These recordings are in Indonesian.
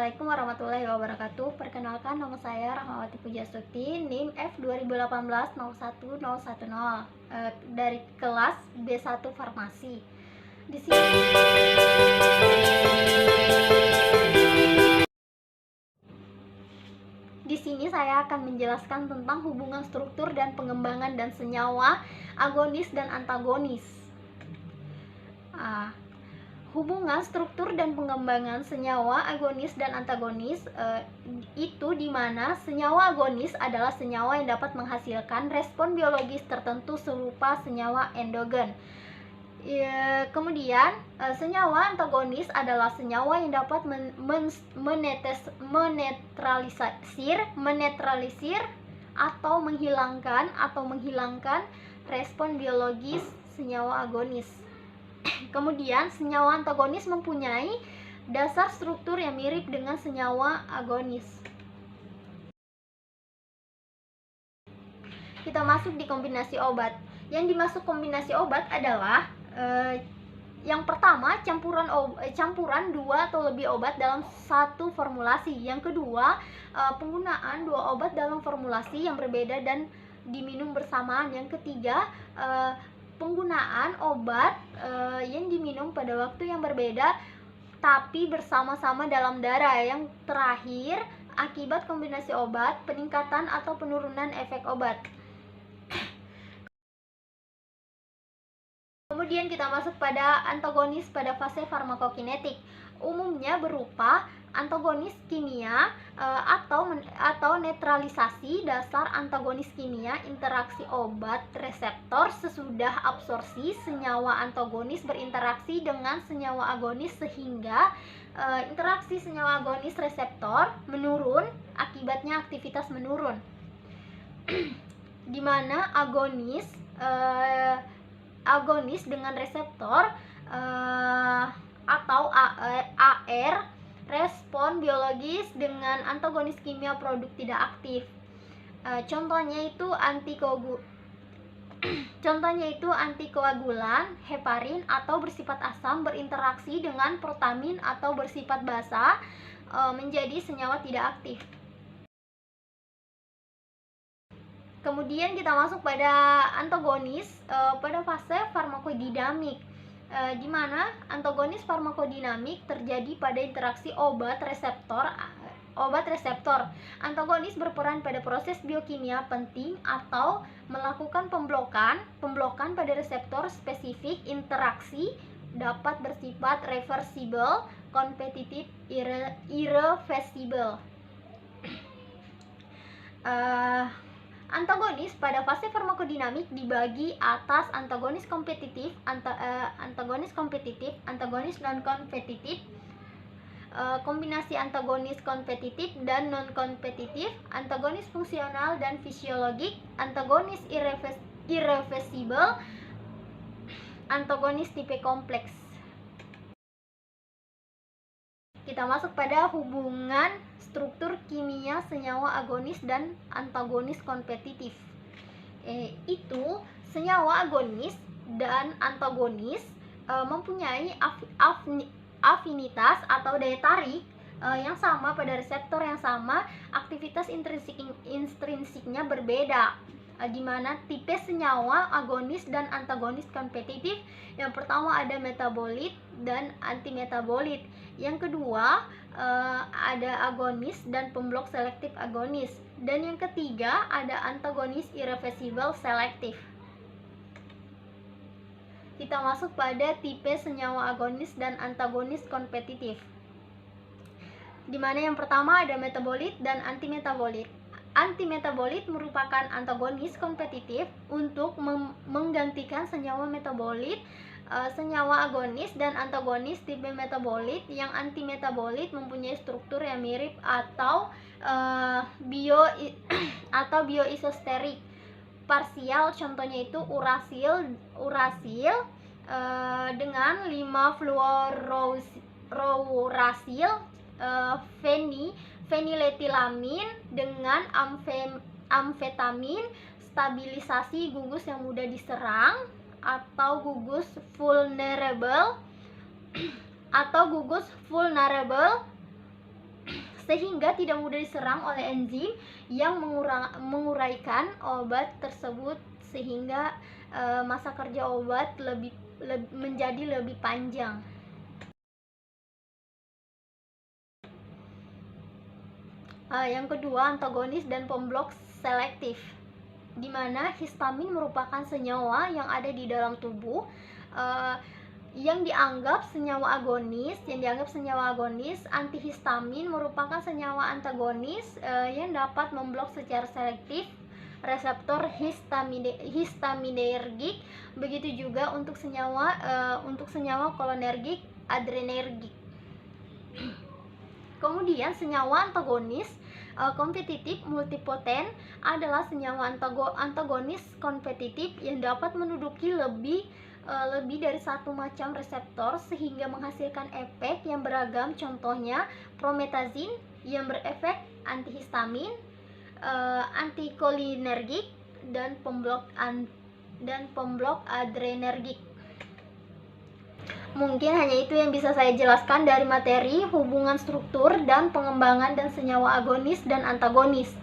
Assalamualaikum warahmatullahi wabarakatuh. Perkenalkan, nama saya Rahmawati Pujastuti, NIM F 2018-01010, dari kelas B1 Farmasi. Di sini saya akan menjelaskan tentang hubungan struktur dan pengembangan dan senyawa agonis dan antagonis. Hubungan struktur dan pengembangan senyawa agonis dan antagonis itu dimana senyawa agonis adalah senyawa yang dapat menghasilkan respon biologis tertentu serupa senyawa endogen. Kemudian senyawa antagonis adalah senyawa yang dapat menetralisir atau menghilangkan respon biologis senyawa agonis. Kemudian senyawa antagonis mempunyai dasar struktur yang mirip dengan senyawa agonis. Kita masuk di kombinasi obat. Yang dimaksud kombinasi obat adalah yang pertama, campuran dua atau lebih obat dalam satu formulasi. Yang kedua, penggunaan dua obat dalam formulasi yang berbeda dan diminum bersamaan. Yang ketiga, penggunaan obat yang diminum pada waktu yang berbeda tapi bersama-sama dalam darah. Yang terakhir, akibat kombinasi obat, peningkatan atau penurunan efek obat. Kemudian kita masuk pada antagonis pada fase farmakokinetik. Umumnya berupa antagonis kimia atau netralisasi. Dasar antagonis kimia, interaksi obat reseptor sesudah absorpsi. Senyawa antagonis berinteraksi dengan senyawa agonis sehingga interaksi senyawa agonis reseptor menurun, akibatnya aktivitas menurun. Di mana agonis dengan reseptor atau AR, respon biologis dengan antagonis kimia produk tidak aktif. Contohnya itu antikoagulan, heparin atau bersifat asam berinteraksi dengan protamin atau bersifat basa menjadi senyawa tidak aktif. Kemudian kita masuk pada antagonis pada fase farmakodinamik, di mana antagonis farmakodinamik terjadi pada interaksi obat reseptor. Antagonis berperan pada proses biokimia penting atau melakukan pemblokan pada reseptor spesifik. Interaksi dapat bersifat reversible, kompetitif, irreversible. Antagonis pada fase farmakodinamik dibagi atas antagonis kompetitif, antagonis non-kompetitif, kombinasi antagonis kompetitif dan non-kompetitif, antagonis fungsional dan fisiologik, antagonis irreversible, antagonis tipe kompleks. Kita masuk pada hubungan struktur kimia senyawa agonis dan antagonis kompetitif. Itu senyawa agonis dan antagonis mempunyai afinitas atau daya tarik yang sama pada reseptor yang sama, aktivitas intrinsiknya berbeda. Di mana tipe senyawa agonis dan antagonis kompetitif, yang pertama ada metabolit dan antimetabolit. Yang kedua ada agonis dan pemblok selektif agonis. Dan yang ketiga ada antagonis irreversible selektif. Kita masuk pada tipe senyawa agonis dan antagonis kompetitif, di mana yang pertama ada metabolit dan antimetabolit. Antimetabolit merupakan antagonis kompetitif untuk menggantikan senyawa metabolit. Senyawa agonis dan antagonis tipe metabolit. Yang antimetabolit mempunyai struktur yang mirip atau bioisosterik parsial. Contohnya itu urasil dengan 5-fluorourasil, feniletilamin dengan amfetamin, stabilisasi gugus yang mudah diserang atau gugus vulnerable sehingga tidak mudah diserang oleh enzim yang menguraikan obat tersebut, sehingga masa kerja obat menjadi lebih panjang. Yang kedua, antagonis dan pemblok selektif, di mana histamin merupakan senyawa yang ada di dalam tubuh yang dianggap senyawa agonis. Antihistamin merupakan senyawa antagonis yang dapat memblok secara selektif reseptor histaminergik. Begitu juga untuk senyawa kolinergik, adrenergik. Kemudian senyawa antagonis kompetitif multipoten adalah senyawa antagonis kompetitif yang dapat menduduki lebih dari satu macam reseptor sehingga menghasilkan efek yang beragam. Contohnya promethazine yang berefek antihistamin, antikolinergik, dan pemblok adrenergik. Mungkin hanya itu yang bisa saya jelaskan dari materi hubungan struktur dan pengembangan dan senyawa agonis dan antagonis.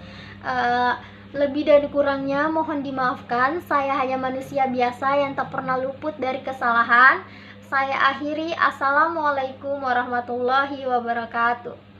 Lebih dan kurangnya mohon dimaafkan. Saya hanya manusia biasa yang tak pernah luput dari kesalahan. Saya akhiri. Assalamualaikum warahmatullahi wabarakatuh.